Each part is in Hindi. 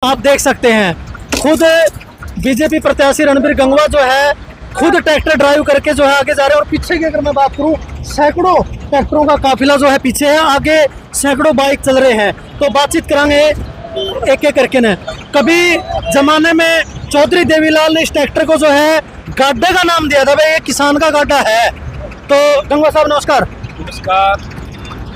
आप देख सकते हैं खुद बीजेपी प्रत्याशी रणबीर गंगवा जो है खुद ट्रैक्टर ड्राइव करके जो है आगे जा रहे हैं। और पीछे की अगर मैं बात करूं, सैकड़ों ट्रैक्टरों का काफिला जो है पीछे है, आगे सैकड़ों बाइक चल रहे हैं। तो बातचीत करेंगे एक एक करके ने। कभी जमाने में चौधरी देवीलाल ने इस ट्रैक्टर को जो है गाड्डे का नाम दिया था, भाई ये किसान का गाड्डा है। तो गंगवा साहब नमस्कार। नमस्कार।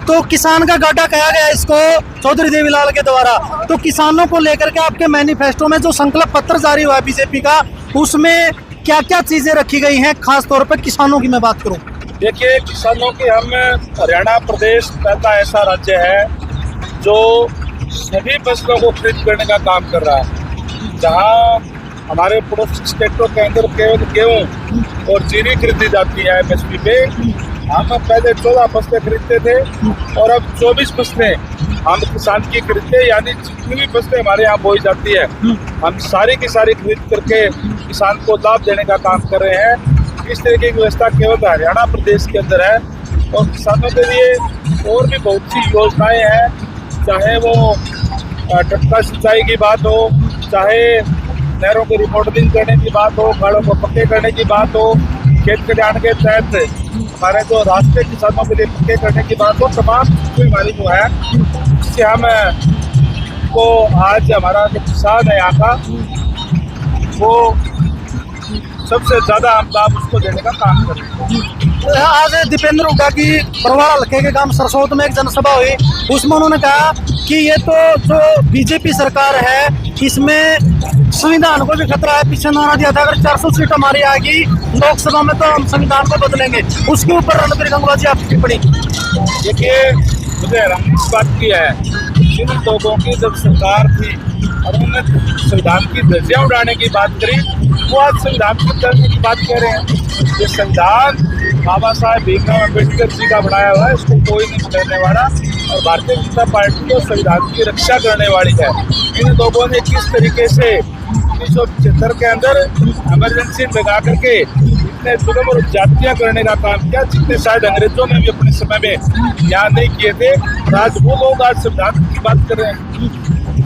तो किसान का गाड्डा कहा गया इसको चौधरी देवीलाल के द्वारा। तो किसानों को लेकर के आपके मैनिफेस्टो में जो संकल्प पत्र जारी हुआ है बीजेपी का, उसमें क्या क्या चीजें रखी गई हैं, खास तौर पर किसानों की मैं बात करूं? देखिए, किसानों की हम हरियाणा प्रदेश पहला ऐसा राज्य है जो सभी फसलों को खरीद करने का काम कर रहा है। जहां हमारे पड़ोसी स्टेटों के अंदर केवल गेहूँ और जीरी खरीदी जाती है एमएसपी पे, हम पहले 14 फसलें खरीदते थे और अब 24 फसलें हम किसान की खरीदते हैं। यानी जितनी भी फसलें हमारे यहाँ बोई जाती है हम सारी की सारी खरीद करके किसान को लाभ देने का काम कर रहे हैं। इस तरह की व्यवस्था केवल हरियाणा प्रदेश के अंदर है। और किसानों के लिए और भी बहुत सी योजनाएं हैं, चाहे वो टपका सिंचाई की बात हो, चाहे नहरों की रिमॉडलिंग करने की बात हो, गाड़ों को पक्के करने की बात हो, खेत कल्याण के तहत हमारे जो रास्ते किसानों के लिए पक्के करने की बात हो, तमाम चीज़ें हमारी जो है इससे हम को आज हमारा जो किसान है यहाँ का वो सबसे ज़्यादा हम लाभ उसको देने का काम कर रहे हैं। आज दीपेंद्र हुड्डा की बरवाड़ा हल्के के गांव सरसोत में एक जनसभा हुई, उसमें उन्होंने कहा कि ये तो जो बीजेपी सरकार है इसमें संविधान को भी खतरा है। पीछे नारा दिया था अगर 400 सीट हमारी आएगी लोकसभा में तो हम संविधान को बदलेंगे। उसके ऊपर रणबीर गंगवा जी आपकी टिप्पणी? देखिए, मुझे हैरानी इस बात की है, जिन लोगों की जब सरकार थी और उन्होंने संविधान की धज्जियां उड़ाने की बात करी, वो आज संविधान की तोड़ने की बात कर रहे हैं। ये संविधान बाबा साहेब भीमराव अम्बेडकर जी का बनाया हुआ है, इसको कोई नहीं बदलने वाला। और भारतीय जनता पार्टी को संविधान की रक्षा करने वाली है। इन लोगों ने किस तरीके से 1975 के अंदर इमरजेंसी लगा करके इतने जुल्म और जातियां करने का काम किया, जितने शायद अंग्रेजों ने भी अपने समय में यहाँ नहीं किए थे। आज वो लोग आज संविधान की बात कर रहे हैं।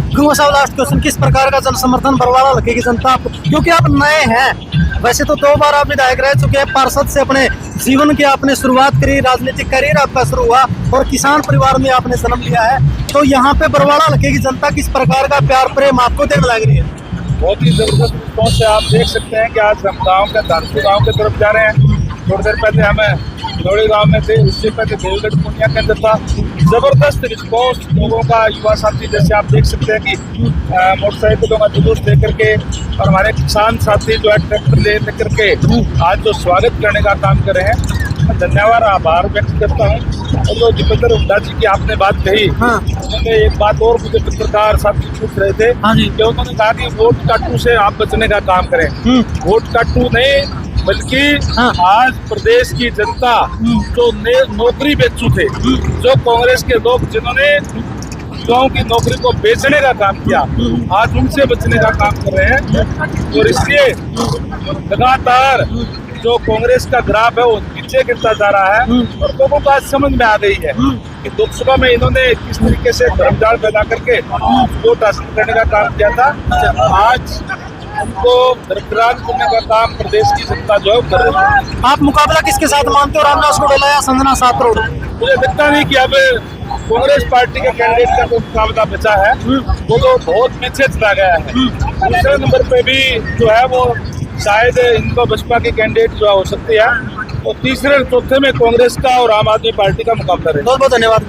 गंगवा साहब, लास्ट क्वेश्चन, किस प्रकार का जन समर्थन बरवाड़ा हल्के की जनता आपको, क्योंकि आप नए हैं, वैसे तो 2 बार आप विधायक रह चुके हैं, पार्षद से अपने जीवन की आपने शुरुआत करी, राजनीतिक करियर आपका शुरू हुआ और किसान परिवार में आपने जन्म लिया है, तो यहाँ पे बरवाड़ा हल्के की जनता किस प्रकार का प्यार प्रेम आपको देने लग रही है? बहुत ही जबरदस्त रिस्पॉन्स है। आप देख सकते हैं कि आज हम गाँव के धानपुर गाँव की तरफ जा रहे हैं। थोड़ी देर पहले हमें नौड़ी गाँव में थे, उससे पहले देवगढ़ पूर्णिया के अंदर था। जबरदस्त रिस्पॉन्स लोगों का, युवा साथी जैसे आप देख सकते हैं कि मोटरसाइकिलों का जुलूस लेकर के और हमारे किसान साथी जो है ट्रैक्टर ले करके आज जो स्वागत करने का काम कर रहे हैं, मैं धन्यवाद आभार व्यक्त करता हूँ। और जो दीपेंद्र हुड्डा जी की आपने बात कही, उन्होंने एक बात और मुझे पत्रकार साथी पूछ रहे थे कि उन्होंने कहा कि वोट काटू से आप बचने का काम करें। वोट काटू नहीं, बल्कि आज प्रदेश की जनता जो नौकरी बेचू थे, जो कांग्रेस के लोग जिन्होंने युवाओं की नौकरी को बेचने का काम किया, आज उनसे बचने का काम कर रहे हैं। और इसलिए लगातार जो कांग्रेस का ग्राफ है वो नीचे गिरता जा रहा है। और लोगों को आज समझ में आ गई है कि लोकसभा में इन्होंने किस तरीके से भ्रमजाल पैदा करके वोट हासिल करने का काम किया था। आज उनको दरकिरार करने का काम प्रदेश की जनता जो है कर रही है। आप मुकाबला किसके साथ मानते हो, रामदास गोडेला या संजना सातरोड? मुझे लगता नहीं कि अब कांग्रेस पार्टी के कैंडिडेट का कोई मुकाबला बचा है, वो तो बहुत पीछे चला गया है। दूसरे नंबर पे भी जो है वो शायद इनको बसपा के कैंडिडेट जो हो सकती है, और तीसरे और चौथे में कांग्रेस का और आम आदमी पार्टी का मुकाबला रहेगा। बहुत बहुत धन्यवाद।